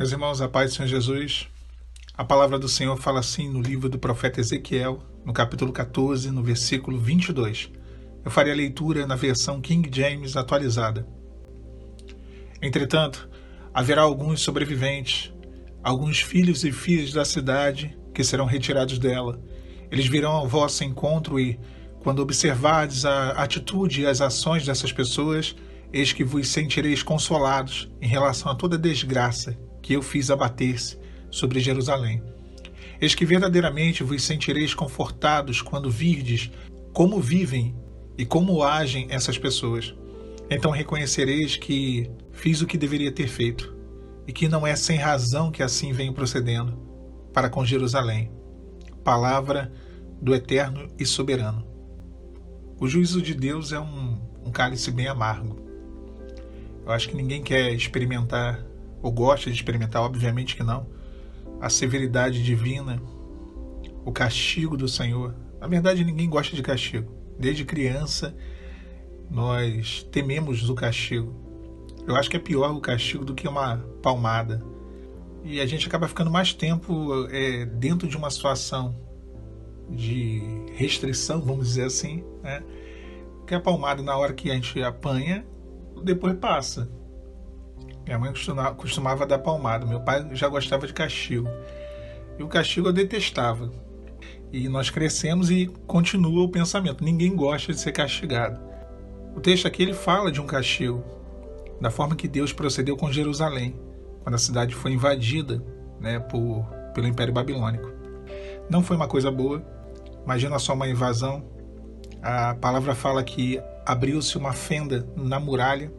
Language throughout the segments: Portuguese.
Meus irmãos, a paz do Senhor Jesus, a palavra do Senhor fala assim no livro do profeta Ezequiel, no capítulo 14, no versículo 22. Eu farei a leitura na versão King James atualizada. Entretanto, haverá alguns sobreviventes, alguns filhos e filhas da cidade que serão retirados dela. Eles virão ao vosso encontro e, quando observardes a atitude e as ações dessas pessoas, eis que vos sentireis consolados em relação a toda desgraça que eu fiz abater-se sobre Jerusalém. Eis que verdadeiramente vos sentireis confortados quando virdes como vivem e como agem essas pessoas. Então reconhecereis que fiz o que deveria ter feito, e que não é sem razão que assim venho procedendo para com Jerusalém. Palavra do Eterno e Soberano. O juízo de Deus é um cálice bem amargo. Eu acho que ninguém quer experimentar, ou gosta de experimentar, obviamente que não, a severidade divina, o castigo do Senhor. Na verdade, ninguém gosta de castigo. Desde criança, nós tememos o castigo. Eu acho que é pior o castigo do que uma palmada. E a gente acaba ficando mais tempo dentro de uma situação de restrição, vamos dizer assim, né? Que a palmada, na hora que a gente apanha, depois passa. Minha mãe costumava dar palmada. Meu pai já gostava de castigo. E o castigo eu detestava. E nós crescemos e continua o pensamento. Ninguém gosta de ser castigado. O texto aqui ele fala de um castigo, da forma que Deus procedeu com Jerusalém, quando a cidade foi invadida, né, pelo Império Babilônico. Não foi uma coisa boa. Imagina só uma invasão. A palavra fala que abriu-se uma fenda na muralha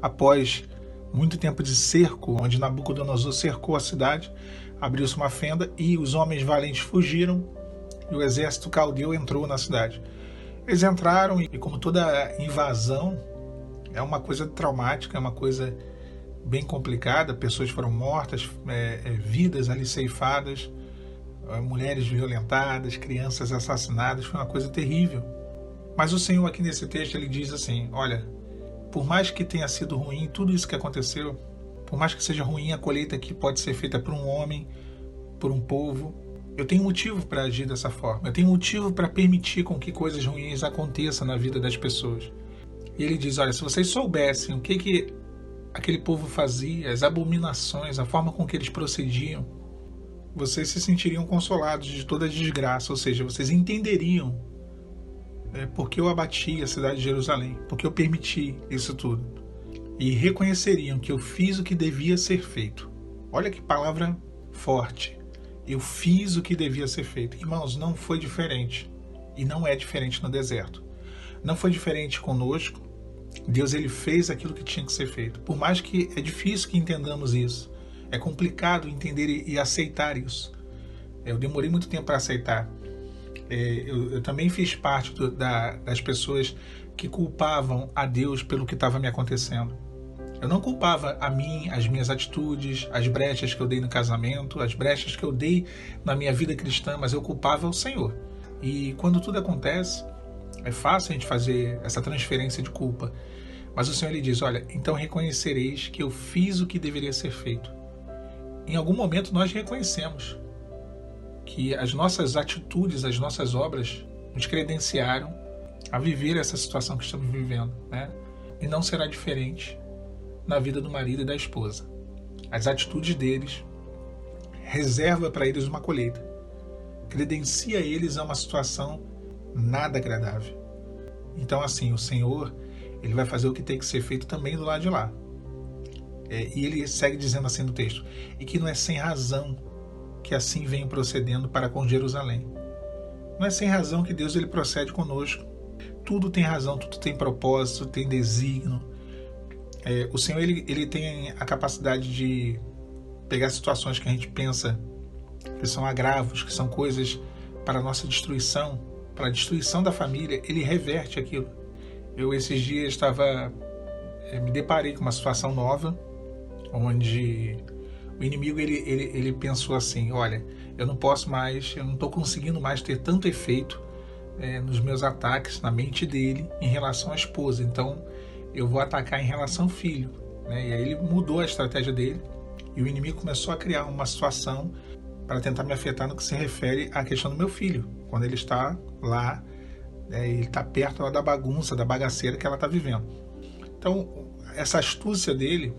após muito tempo de cerco, onde Nabucodonosor cercou a cidade. Abriu-se uma fenda e os homens valentes fugiram e o exército caldeu entrou na cidade. Eles entraram e, como toda invasão, é uma coisa traumática, é uma coisa bem complicada. Pessoas foram mortas, vidas ali ceifadas, mulheres violentadas, crianças assassinadas. Foi uma coisa terrível. Mas o Senhor aqui nesse texto ele diz assim: olha, por mais que tenha sido ruim tudo isso que aconteceu, por mais que seja ruim a colheita que pode ser feita por um homem, por um povo, eu tenho motivo para agir dessa forma. Eu tenho motivo para permitir com que coisas ruins aconteçam na vida das pessoas. E ele diz: olha, se vocês soubessem o que aquele povo fazia, as abominações, a forma com que eles procediam, vocês se sentiriam consolados de toda a desgraça, ou seja, vocês entenderiam porque eu abati a cidade de Jerusalém, porque eu permiti isso tudo. E reconheceriam que eu fiz o que devia ser feito. Olha que palavra forte. Eu fiz o que devia ser feito. Irmãos, não foi diferente. E não é diferente no deserto. Não foi diferente conosco. Deus ele fez aquilo que tinha que ser feito. Por mais que é difícil que entendamos isso. É complicado entender e aceitar isso. Eu demorei muito tempo para aceitar. Eu também fiz parte das pessoas que culpavam a Deus pelo que estava me acontecendo. Eu não culpava a mim, as minhas atitudes, as brechas que eu dei no casamento, as brechas que eu dei na minha vida cristã, mas eu culpava o Senhor. E quando tudo acontece, é fácil a gente fazer essa transferência de culpa. Mas o Senhor ele diz: olha, então reconhecereis que eu fiz o que deveria ser feito. Em algum momento nós reconhecemos que as nossas atitudes, as nossas obras nos credenciaram a viver essa situação que estamos vivendo, né? E não será diferente na vida do marido e da esposa. As atitudes deles reserva para eles uma colheita, credencia eles a uma situação nada agradável. Então assim, o Senhor ele vai fazer o que tem que ser feito também do lado de lá. E ele segue dizendo assim no texto: e que não é sem razão que assim vem procedendo para com Jerusalém. Não é sem razão que Deus ele procede conosco. Tudo tem razão, tudo tem propósito, tem desígnio. O Senhor ele tem a capacidade de pegar situações que a gente pensa que são agravos, que são coisas para a nossa destruição, para a destruição da família. Ele reverte aquilo. Eu esses dias me deparei com uma situação nova, onde o inimigo ele pensou assim: olha, eu não estou conseguindo mais ter tanto efeito nos meus ataques na mente dele em relação à esposa, então eu vou atacar em relação ao filho, né? E aí ele mudou a estratégia dele E o inimigo começou a criar uma situação para tentar me afetar no que se refere à questão do meu filho. Quando ele está lá, ele está perto lá da bagunça, da bagaceira que ela está vivendo. Então, essa astúcia dele,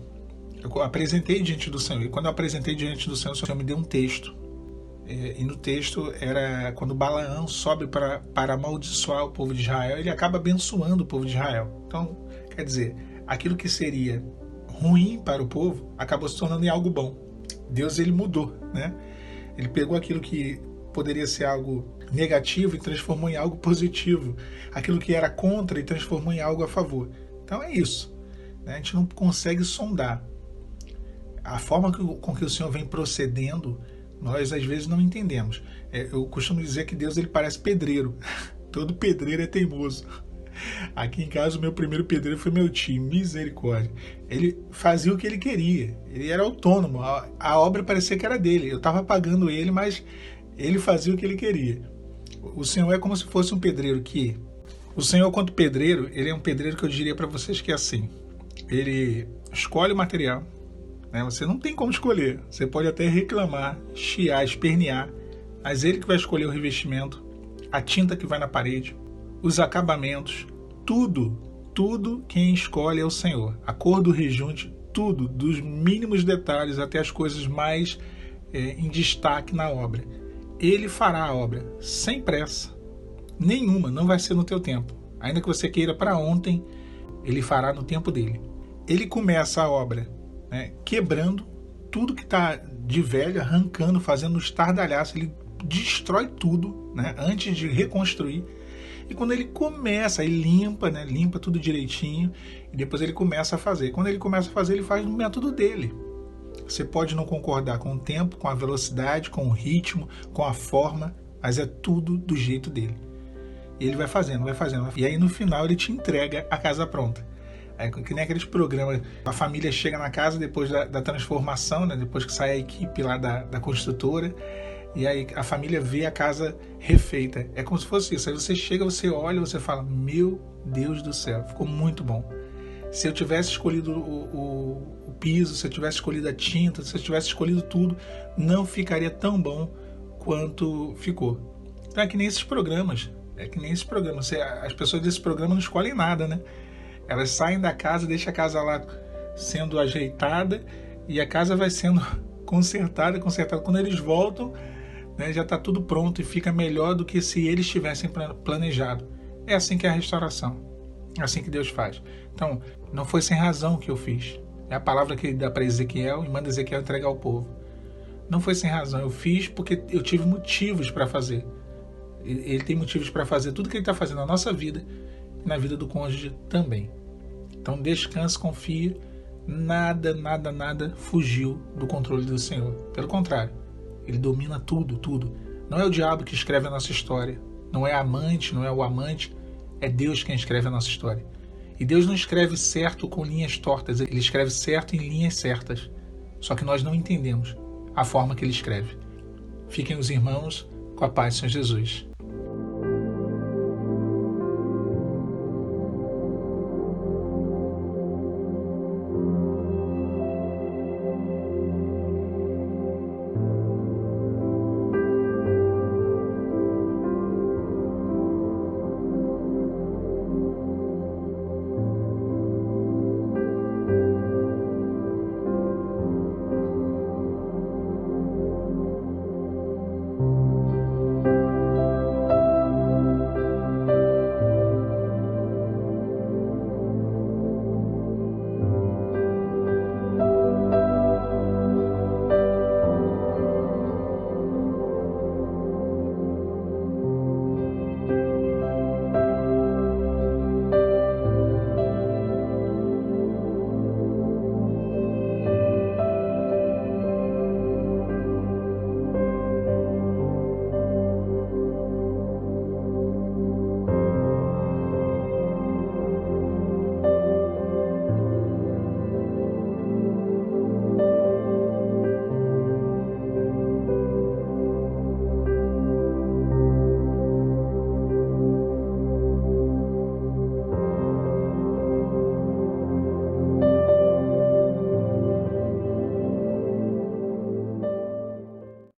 eu apresentei diante do Senhor. E quando eu apresentei diante do Senhor, o Senhor me deu um texto. E no texto era quando Balaão sobe para amaldiçoar o povo de Israel, ele acaba abençoando o povo de Israel. Então, quer dizer, aquilo que seria ruim para o povo acabou se tornando em algo bom. Deus, ele mudou, né? Ele pegou aquilo que poderia ser algo negativo e transformou em algo positivo. Aquilo que era contra e transformou em algo a favor. Então é isso, né? A gente não consegue sondar. A forma com que o Senhor vem procedendo, nós às vezes não entendemos. Eu costumo dizer que Deus, ele parece pedreiro. Todo pedreiro é teimoso. Aqui em casa o meu primeiro pedreiro foi meu tio, misericórdia. Ele fazia o que ele queria, ele era autônomo, a obra parecia que era dele. Eu estava pagando ele, mas ele fazia o que ele queria. O Senhor é como se fosse um pedreiro que... O Senhor, quanto pedreiro, ele é um pedreiro que eu diria para vocês que é assim. Ele escolhe o material, né? Você não tem como escolher. Você pode até reclamar, chiar, espernear, mas ele que vai escolher o revestimento, a tinta que vai na parede, os acabamentos, tudo quem escolhe é o Senhor. A cor do rejunte, tudo, dos mínimos detalhes até as coisas mais em destaque na obra. Ele fará a obra sem pressa nenhuma, não vai ser no teu tempo. Ainda que você queira para ontem, ele fará no tempo dele. Ele começa a obra, né, quebrando tudo que está de velho, arrancando, fazendo estardalhaço. Ele destrói tudo, né, antes de reconstruir. E quando ele começa, ele limpa, né, limpa tudo direitinho, e depois ele começa a fazer. Quando ele começa a fazer, ele faz no método dele. Você pode não concordar com o tempo, com a velocidade, com o ritmo, com a forma, mas é tudo do jeito dele. E ele vai fazendo. E aí no final ele te entrega a casa pronta. É que nem aqueles programas, a família chega na casa depois da transformação, né, depois que sai a equipe lá da construtora, e aí a família vê a casa refeita. É como se fosse isso. Aí você chega, você olha, você fala, meu Deus do céu, ficou muito bom. Se eu tivesse escolhido o piso, se eu tivesse escolhido a tinta, se eu tivesse escolhido tudo, não ficaria tão bom quanto ficou. Então é que nem esses programas. As pessoas desse programa não escolhem nada, né? Elas saem da casa, deixam a casa lá sendo ajeitada e a casa vai sendo consertada. Quando eles voltam, né, já está tudo pronto e fica melhor do que se eles tivessem planejado. É assim que é a restauração. É assim que Deus faz. Então, não foi sem razão que eu fiz. É a palavra que ele dá para Ezequiel e manda Ezequiel entregar ao povo. Não foi sem razão. Eu fiz porque eu tive motivos para fazer. Ele tem motivos para fazer tudo que ele está fazendo na nossa vida e na vida do cônjuge também. Então, descanse, confie. Nada fugiu do controle do Senhor. Pelo contrário, ele domina tudo. Não é o diabo que escreve a nossa história. Não é a amante, não é o amante. É Deus quem escreve a nossa história. E Deus não escreve certo com linhas tortas. Ele escreve certo em linhas certas. Só que nós não entendemos a forma que ele escreve. Fiquem os irmãos com a paz do Senhor Jesus.